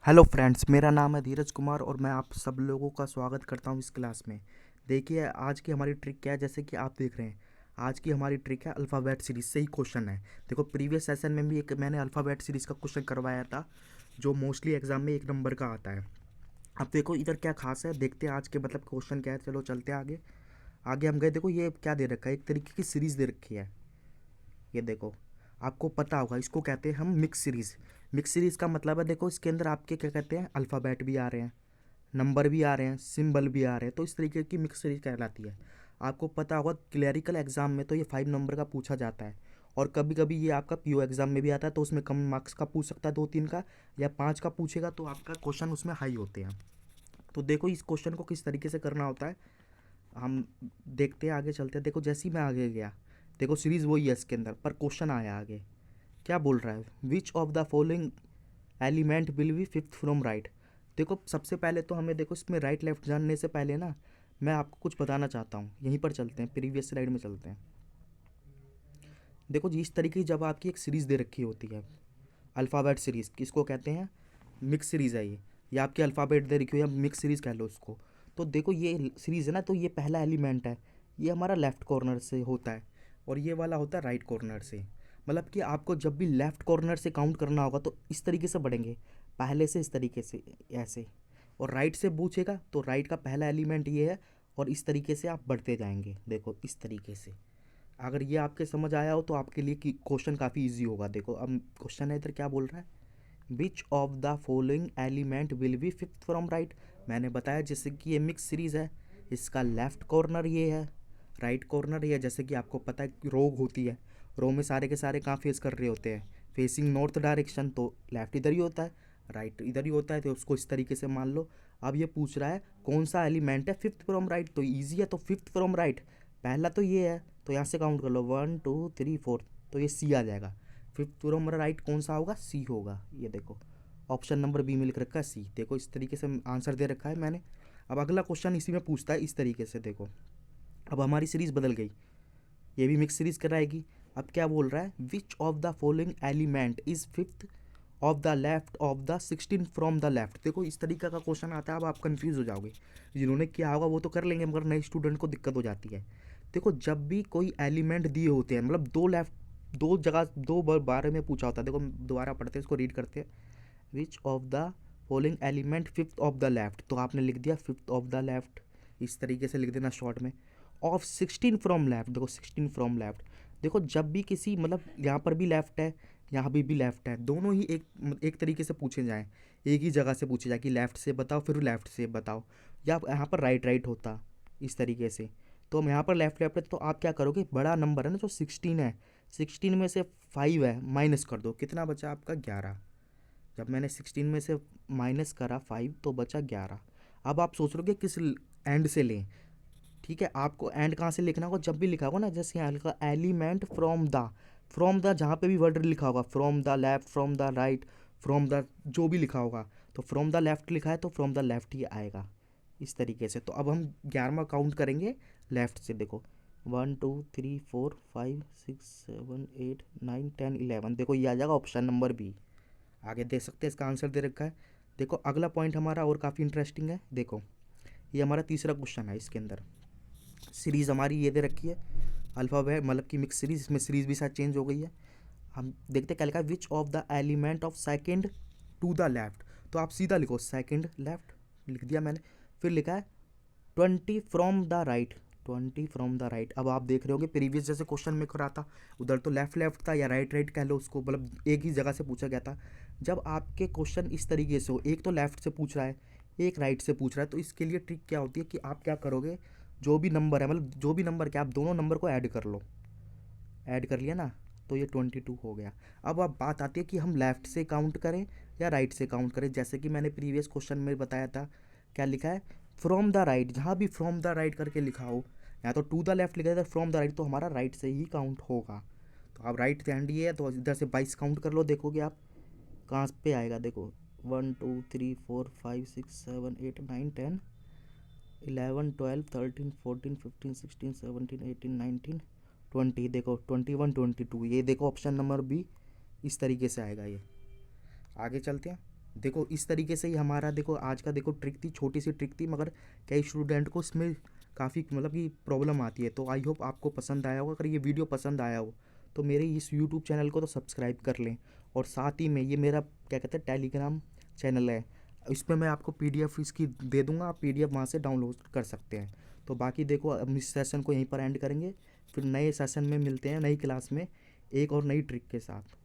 Hello friends, मेरा नाम है धीरज कुमार और मैं आप सब लोगों का स्वागत करता हूं इस क्लास में। देखिए आज की हमारी ट्रिक क्या है, जैसे कि आप देख रहे हैं। आज की हमारी ट्रिक है अल्फ़ाबेट सीरीज से ही क्वेश्चन है। देखो प्रीवियस सेशन में भी एक मैंने अल्फ़ाबेट सीरीज का क्वेश्चन करवाया था जो मोस्टली एग्जाम में 1 नंबर का आता है। अब देखो इधर क्या खास है, देखते हैं आज के मतलब क्वेश्चन क्या है। चलो चलते हैं आगे। आगे हम गए, देखो ये क्या दे रखा है, एक तरीके की सीरीज दे रखी है। ये देखो, आपको पता होगा इसको कहते हैं हम मिक्स सीरीज़। मिक्स सीरीज़ का मतलब है, देखो इसके अंदर आपके क्या कहते हैं, अल्फ़ाबेट भी आ रहे हैं, नंबर भी आ रहे हैं, सिंबल भी आ रहे हैं, तो इस तरीके की मिक्स सीरीज कहलाती है। आपको पता होगा क्लरिकल एग्जाम में तो ये 5 नंबर का पूछा जाता है। और कभी कभी ये आपका पीओ एग्जाम में भी आता है, तो उसमें कम मार्क्स का पूछ सकता है, 2 3 का या 5 का पूछेगा, तो आपका क्वेश्चन उसमें हाई होते हैं। तो देखो इस क्वेश्चन को किस तरीके से करना होता है, हम देखते हैं, आगे चलते हैं। देखो जैसे ही मैं आगे गया, देखो सीरीज वही है इसके अंदर, पर क्वेश्चन आया आगे। क्या बोल रहा है, which of the following element will be fifth from right. देखो सबसे पहले तो हमें, देखो इसमें राइट लेफ्ट जानने से पहले ना मैं आपको कुछ बताना चाहता हूँ। यहीं पर चलते हैं, प्रीवियस स्लाइड में चलते हैं। देखो जी, इस तरीके की जब आपकी एक सीरीज़ दे रखी होती है, अल्फ़ाबेट सीरीज़, किसको कहते हैं, मिक्स सीरीज़ है ये, या आपकी अल्फ़ाबेट दे रखी हो या मिक्स सीरीज़ कह लो उसको। तो देखो ये सीरीज़ है ना, तो ये पहला एलिमेंट है, ये हमारा लेफ़्ट कॉर्नर से होता है और ये वाला होता है राइट कॉर्नर से। मतलब कि आपको जब भी लेफ़्ट कॉर्नर से काउंट करना होगा तो इस तरीके से बढ़ेंगे, पहले से इस तरीके से, ऐसे। और राइट से पूछेगा तो राइट का पहला एलिमेंट ये है, और इस तरीके से आप बढ़ते जाएंगे, देखो इस तरीके से। अगर ये आपके समझ आया हो तो आपके लिए क्वेश्चन काफ़ी इजी होगा। देखो अब क्वेश्चन है इधर, क्या बोल रहा है, which of the following element will be fifth from right. मैंने बताया जैसे कि ये मिक्स सीरीज है, इसका लेफ्ट कॉर्नर ये है, राइट कॉर्नर ये है। जैसे कि आपको पता है कि रो होती है, रो में सारे के सारे कहाँ फेस कर रहे होते हैं, फेसिंग नॉर्थ डायरेक्शन, तो लेफ्ट इधर ही होता है, राइट इधर ही होता है, तो उसको इस तरीके से मान लो। अब ये पूछ रहा है कौन सा एलिमेंट है फिफ्थ फ्रॉम राइट, तो ईजी है, तो फिफ्थ फ्रॉम राइट पहला तो ये है, तो यहाँ से काउंट कर लो 1 2 3 4, तो ये सी आ जाएगा। फिफ्थ फ्रॉम राइट कौन सा होगा, सी होगा। ये देखो ऑप्शन नंबर बी में लिख रखा है सी। देखो इस तरीके से आंसर दे रखा है मैंने। अब अगला क्वेश्चन इसी में पूछता है इस तरीके से। देखो अब हमारी सीरीज बदल गई, ये भी मिक्स सीरीज कराएगी। अब क्या बोल रहा है, which of the following element is fifth of the left of the 16 from the left. देखो इस तरीके का क्वेश्चन आता है, अब आप कंफ्यूज हो जाओगे। जिन्होंने किया होगा वो तो कर लेंगे, मगर नए स्टूडेंट को दिक्कत हो जाती है। देखो जब भी कोई एलिमेंट दिए होते हैं, मतलब दो लेफ्ट, दो जगह, बारे में पूछा होता है। देखो दोबारा पढ़ते हैं, इसको रीड करते हैं। विच of the following element fifth of the left, तो आपने लिख दिया फिफ्थ ऑफ द लेफ्ट, इस तरीके से लिख देना शॉर्ट में। ऑफ 16 फ्रॉम लेफ्ट, देखो 16 फ्रॉम लेफ्ट। देखो जब भी किसी, मतलब यहाँ पर भी लेफ्ट है, यहाँ भी लेफ्ट है, दोनों ही एक एक तरीके से पूछे जाएँ, एक ही जगह से पूछे जाए कि लेफ़्ट से बताओ फिर लेफ़्ट से बताओ, या यहाँ पर राइट राइट होता इस तरीके से। तो हम यहाँ पर लेफ्ट लेफ्ट है, तो आप क्या करोगे, बड़ा नंबर है ना जो 16 है, 16 में से 5 है माइनस कर दो, कितना बचा आपका 11। जब मैंने 16 में से माइनस करा 5 तो बचा 11। अब आप सोच रहे हो कि किस एंड से लें। ठीक है, आपको एंड कहाँ से लिखना होगा, जब भी लिखा होगा ना, जैसे यहाँ लिखा एलिमेंट फ्रॉम द जहाँ पे भी वर्ड लिखा होगा, from the left, from the right, from the, जो भी लिखा होगा, तो फ्रॉम द लेफ्ट लिखा है तो फ्रॉम द लेफ्ट ही आएगा इस तरीके से। तो अब हम 11वां काउंट करेंगे लेफ्ट से। देखो 1 2 3 4 5 6 7 8 9 10 11, देखो ये आ जाएगा ऑप्शन नंबर बी। आगे देख सकते हैं, इसका आंसर दे रखा है। देखो अगला पॉइंट हमारा और काफ़ी इंटरेस्टिंग है। देखो ये हमारा तीसरा क्वेश्चन है, इसके अंदर सीरीज़ हमारी ये दे रखी है, अल्फ़ाबेट मतलब कि मिक्स सीरीज़, इसमें सीरीज़ भी शायद चेंज हो गई है। हम देखते क्या लिखा है, which of the element of second to the left. तो आप सीधा लिखो सेकेंड लेफ्ट, लिख दिया मैंने। फिर लिखा है 20 from the right, 20 from the right. अब आप देख रहे होगे प्रीवियस जैसे क्वेश्चन में करा था, उधर तो लेफ्ट लेफ्ट था या राइट राइट कह लो उसको, मतलब एक ही जगह से पूछा गया था। जब आपके क्वेश्चन इस तरीके से हो, एक तो लेफ्ट से पूछ रहा है, एक राइट से पूछ रहा है, तो इसके लिए ट्रिक क्या होती है कि आप क्या करोगे, जो भी नंबर है, मतलब जो भी नंबर क्या, आप दोनों नंबर को ऐड कर लो। ऐड कर लिया ना, तो ये 22 हो गया। अब बात आती है कि हम लेफ़्ट से काउंट करें या राइट से काउंट करें। जैसे कि मैंने प्रीवियस क्वेश्चन में बताया था, क्या लिखा है, फ्रॉम द राइट, जहाँ भी फ्रॉम द राइट करके लिखा हो, या तो टू द लेफ्ट लिखा है, फ्रॉम द राइट, तो हमारा राइट से ही काउंट होगा। तो आप राइट हैंड ही है, तो इधर से 22 काउंट कर लो, देखोगे आप कहाँ पे आएगा। देखो 1 2 3 4 5 6 7 8 9 10 11 12 13 14 15 16 17 18 19 20, देखो 21 22, ये देखो ऑप्शन नंबर बी इस तरीके से आएगा ये। आगे चलते हैं। देखो इस तरीके से ही हमारा देखो आज का देखो ट्रिक थी, छोटी सी ट्रिक थी, मगर कई स्टूडेंट को इसमें काफ़ी मतलब कि प्रॉब्लम आती है। तो आई होप आपको पसंद आया होगा। अगर ये वीडियो पसंद आया हो तो मेरे इस यूट्यूब चैनल को तो सब्सक्राइब कर लें, और साथ ही में ये मेरा क्या कहते हैं टेलीग्राम चैनल है, इसमें मैं आपको पीडीएफ इसकी दे दूंगा, आप पीडीएफ वहाँ से डाउनलोड कर सकते हैं। तो बाकी देखो अब इस सेशन को यहीं पर एंड करेंगे, फिर नए सेशन में मिलते हैं नई क्लास में एक और नई ट्रिक के साथ।